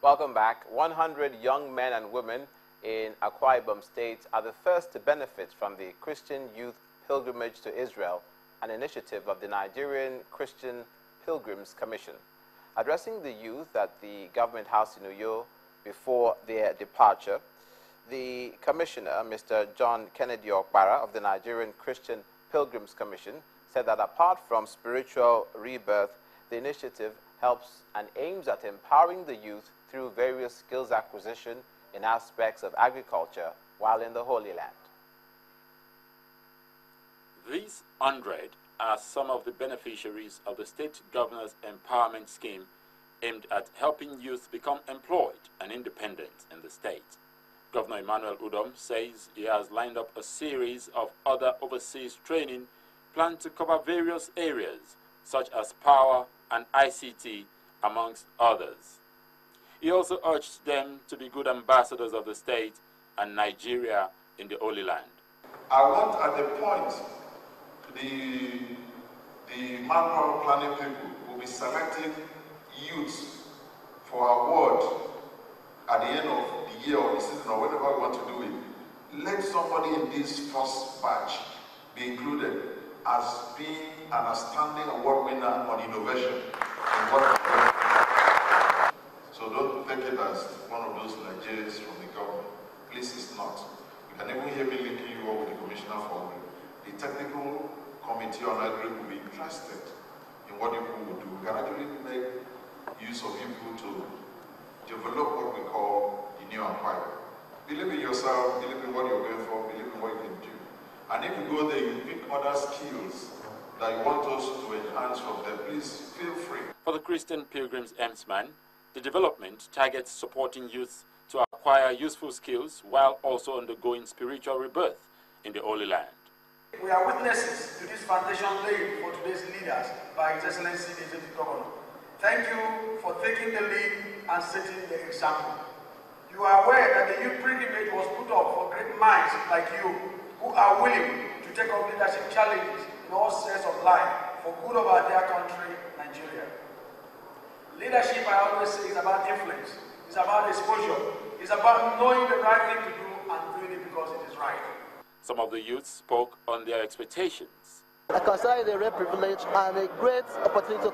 Welcome back. 100 young men and women in Akwa Ibom State are the first to benefit from the Christian Youth Pilgrimage to Israel, an initiative of the Nigerian Christian Pilgrims Commission. Addressing the youth at the Government House in Uyo before their departure, the Commissioner, Mr. John Kennedy Okpara of the Nigerian Christian Pilgrims Commission, said that apart from spiritual rebirth, the initiative helps and aims at empowering the youth through various skills acquisition in aspects of agriculture while in the Holy Land. These 100 are some of the beneficiaries of the State Governor's Empowerment Scheme aimed at helping youth become employed and independent in the state. Governor Emmanuel Udom says he has lined up a series of other overseas training planned to cover various areas such as power and ICT, amongst others. He also urged them to be good ambassadors of the state and Nigeria in the Holy Land. I want at the point the manpower planning people will be selecting youths for award at the end of the year or the season or whatever we want to do it. Let somebody in this first batch be included as being an outstanding award winner on innovation. So don't take it as one of those Nigerians from the government. Please, it's not. You can even hear me linking you up with the Commissioner for Agri. The technical committee on Agri will be interested in what you will do. We can actually make use of you to develop what we call the new empire. Believe in yourself, believe in what you're going for, believe in what you can do. And if you go there, you pick other skills that you want us to enhance from them, please feel free. For the Christian Pilgrims Emsman, the development targets supporting youth to acquire useful skills while also undergoing spiritual rebirth in the Holy Land. We are witnesses to this foundation laid for today's leaders by His Excellency the Deputy Governor. Thank you for taking the lead and setting the example. You are aware that the youth pilgrimage was put up for great minds like you who are willing to take up leadership challenges in all spheres of life for good of our dear country, Nigeria. Leadership, I always say, is about influence. It's about exposure. It's about knowing the right thing to do and doing it because it is right. Some of the youth spoke on their expectations. I consider it a rare privilege and a great opportunity to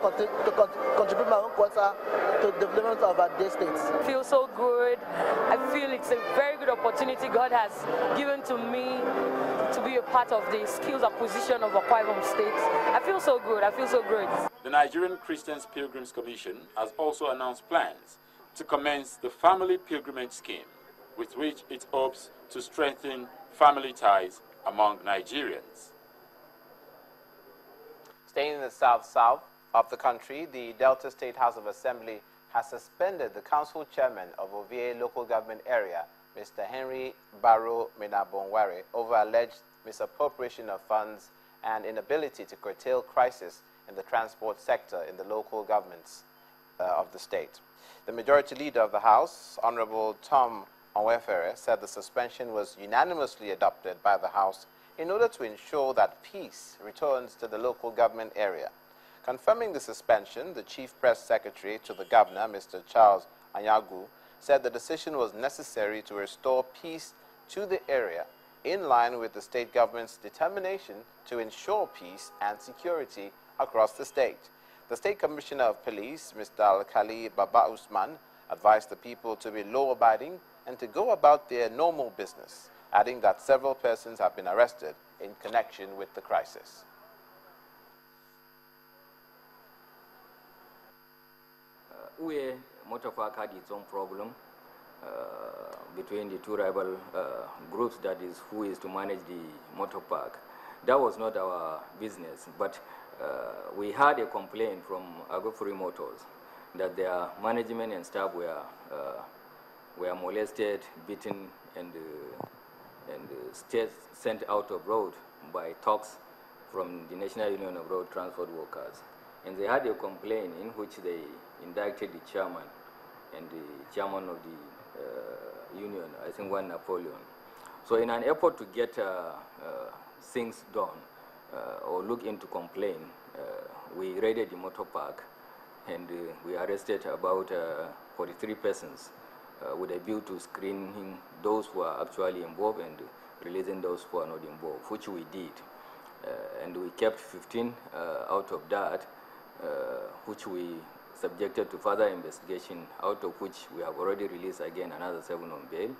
contribute my own quota to the development of our day states. I feel so good. I feel it's a very good opportunity God has given to me to be a part of the skills acquisition of Akwa Ibom State. I feel so good. I feel so great. The Nigerian Christian Pilgrims Commission has also announced plans to commence the Family Pilgrimage Scheme, with which it hopes to strengthen family ties among Nigerians. Staying in the south-south of the country, the Delta State House of Assembly has suspended the council chairman of Uvwei local government area, Mr. Henry Barrow Menabonware, over alleged misappropriation of funds and inability to curtail crisis in the transport sector in the local governments of the state. The majority leader of the House, Honorable Tom Onwefere, said the suspension was unanimously adopted by the House in order to ensure that peace returns to the local government area. Confirming the suspension, the Chief Press Secretary to the Governor, Mr. Charles Anyagu, said the decision was necessary to restore peace to the area in line with the state government's determination to ensure peace and security across the state. The State Commissioner of Police, Mr. Al-Khali Baba Usman, advised the people to be law-abiding and to go about their normal business, adding that several persons have been arrested in connection with the crisis. Uvwei motor park had its own problem between the two rival groups, that is, who is to manage the motor park. That was not our business, but we had a complaint from Agofuri Motors that their management and staff were molested, beaten, and sent out of road by talks from the National Union of Road Transport Workers. And they had a complaint in which they indicted the chairman and the chairman of the union, I think one Napoleon. So in an effort to get things done or look into complaint, we raided the motor park and we arrested about 43 persons with a view to screening those who are actually involved and releasing those who are not involved, which we did. And we kept 15 out of that, which we subjected to further investigation, out of which we have already released again another 7 on bail.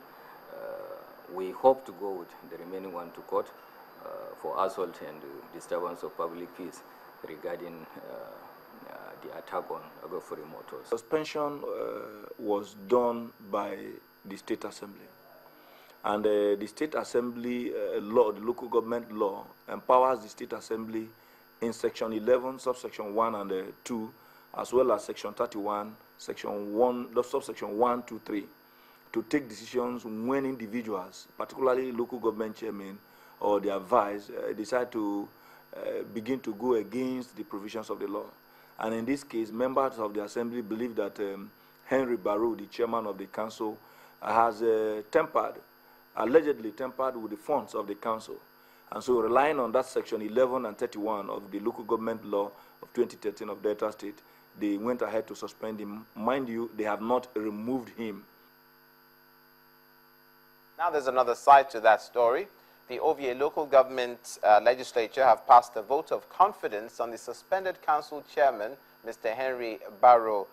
We hope to go with the remaining 1 to court for assault and disturbance of public peace regarding the attack on Agofori Motors. Suspension was done by the State Assembly. And the State Assembly law, the local government law, empowers the State Assembly in Section 11, subsection 1 and 2, as well as Section 31, Section 1, subsection 1, 2, 3, to take decisions when individuals, particularly local government chairmen or their vice, decide to begin to go against the provisions of the law. And in this case, members of the Assembly believe that Henry Barrow, the chairman of the council, has allegedly tampered with the funds of the council. And so relying on that Section 11 and 31 of the local government law of 2013 of Delta State, they went ahead to suspend him. Mind you, they have not removed him. Now there's another side to that story. The Uvwei local government legislature have passed a vote of confidence on the suspended council chairman, Mr. Henry Barrow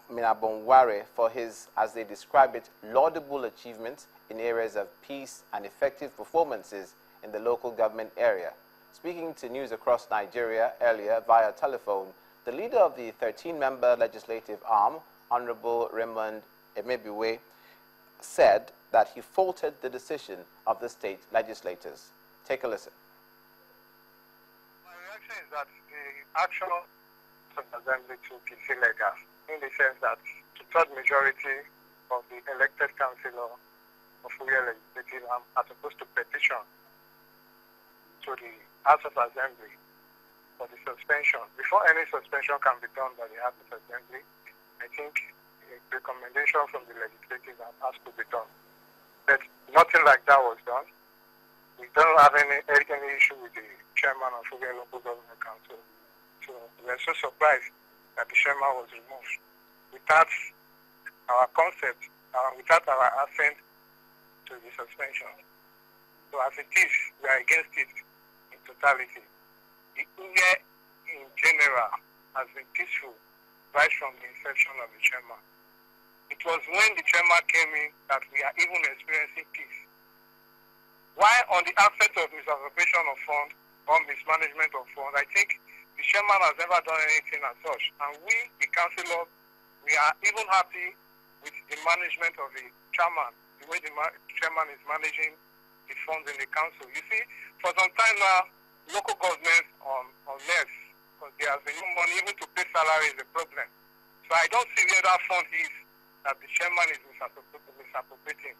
Minabonware, for his, as they describe it, laudable achievements in areas of peace and effective performances in the local government area. Speaking to News Across Nigeria earlier via telephone, the leader of the 13-member legislative arm, Honorable Raymond Uvwei, said that he faulted the decision of the state legislators. Take a listen. My reaction is that the action of the Assembly took is illegal, in the sense that two-thirds majority of the elected councillor of Uvwei Legislative are supposed to petition to the House of Assembly for the suspension. Before any suspension can be done by the House of Assembly, I think a recommendation from the legislative has to be done. But nothing like that was done. We don't have any issue with the chairman of Uvwei Local Government Council. So we are so surprised that the chairman was removed without our concept, without our assent to the suspension. So as it is, we are against it in totality. The Uvwei in general has been peaceful right from the inception of the chairman. It was when the chairman came in that we are even experiencing peace. While on the aspect of misappropriation of funds or mismanagement of funds, I think the chairman has never done anything as such. And we, the councillors, we are even happy with the management of the chairman, the way the chairman is managing the funds in the council. You see, for some time now, local governments on less, because there has been no money even to pay salary is a problem. So I don't see where that fund is that the chairman is misappropriating.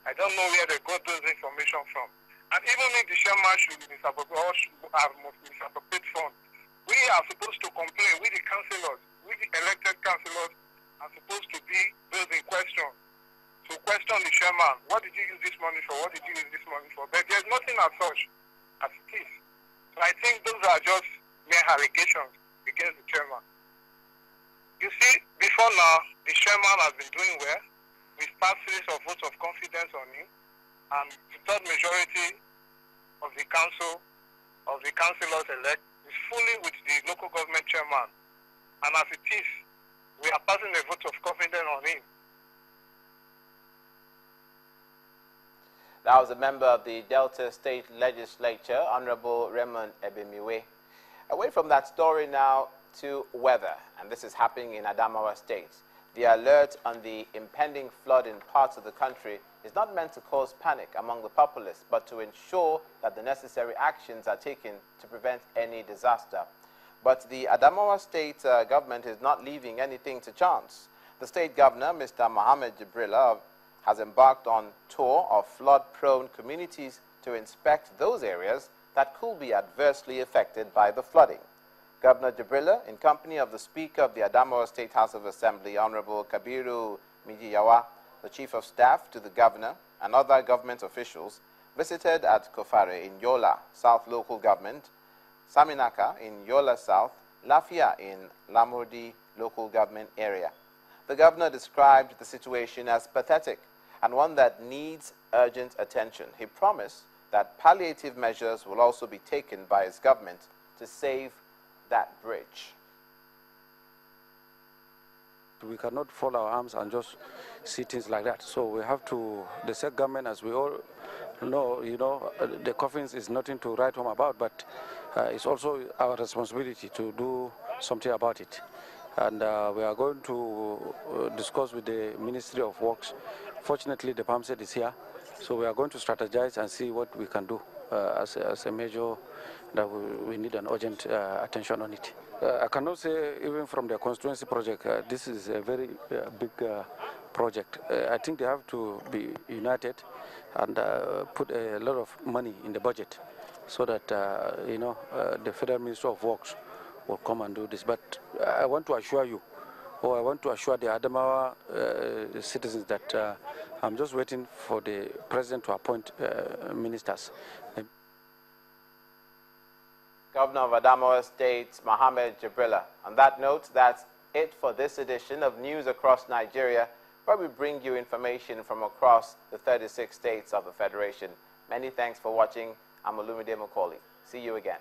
I don't know where they got those information from. And even if the chairman should misappropriate or have misappropriate funds, we are supposed to complain. We the councillors, we the elected councillors are supposed to be those in question. To question the chairman, what did you use this money for? What did you use this money for? But there's nothing as such as it is. So I think those are just mere allegations against the chairman. You see, before now, the chairman has been doing well. We passed series of votes of confidence on him, and the third majority of the council, of the councillors elect, is fully with the local government chairman. And as it is, we are passing a vote of confidence on him. That was a member of the Delta State Legislature, Honorable Raymond Uvwei. Away from that story now to weather, and this is happening in Adamawa State. The alert on the impending flood in parts of the country is not meant to cause panic among the populace, but to ensure that the necessary actions are taken to prevent any disaster. But the Adamawa State government is not leaving anything to chance. The state governor, Mr. Mohammed Jibrila, has embarked on a tour of flood-prone communities to inspect those areas that could be adversely affected by the flooding. Governor Jibrila, in company of the Speaker of the Adamawa State House of Assembly, Honorable Kabiru Mijiyawa, the Chief of Staff to the Governor, and other government officials, visited at Kofare in Yola South Local Government, Saminaka in Yola South, Lafia in Lamodi local government area. The governor described the situation as pathetic and one that needs urgent attention. He promised that palliative measures will also be taken by his government to save that bridge. We cannot fold our arms and just see things like that. So we have to, the state government, as we all know, the coffins is nothing to write home about, but it's also our responsibility to do something about it. And we are going to discuss with the Ministry of Works. Fortunately, the PAMSET is here, so we are going to strategize and see what we can do as a measure that we need an urgent attention on it. I cannot say, even from the constituency project, this is a very big project. I think they have to be united and put a lot of money in the budget so that, the Federal Ministry of Works will come and do this. But I want to assure you, or I want to assure the Adamawa citizens that I'm just waiting for the president to appoint ministers. Governor of Adamawa State, Mohammed Jibrilla. On that note, that's it for this edition of News Across Nigeria, where we bring you information from across the 36 states of the Federation. Many thanks for watching. I'm Olumide Macaulay. See you again.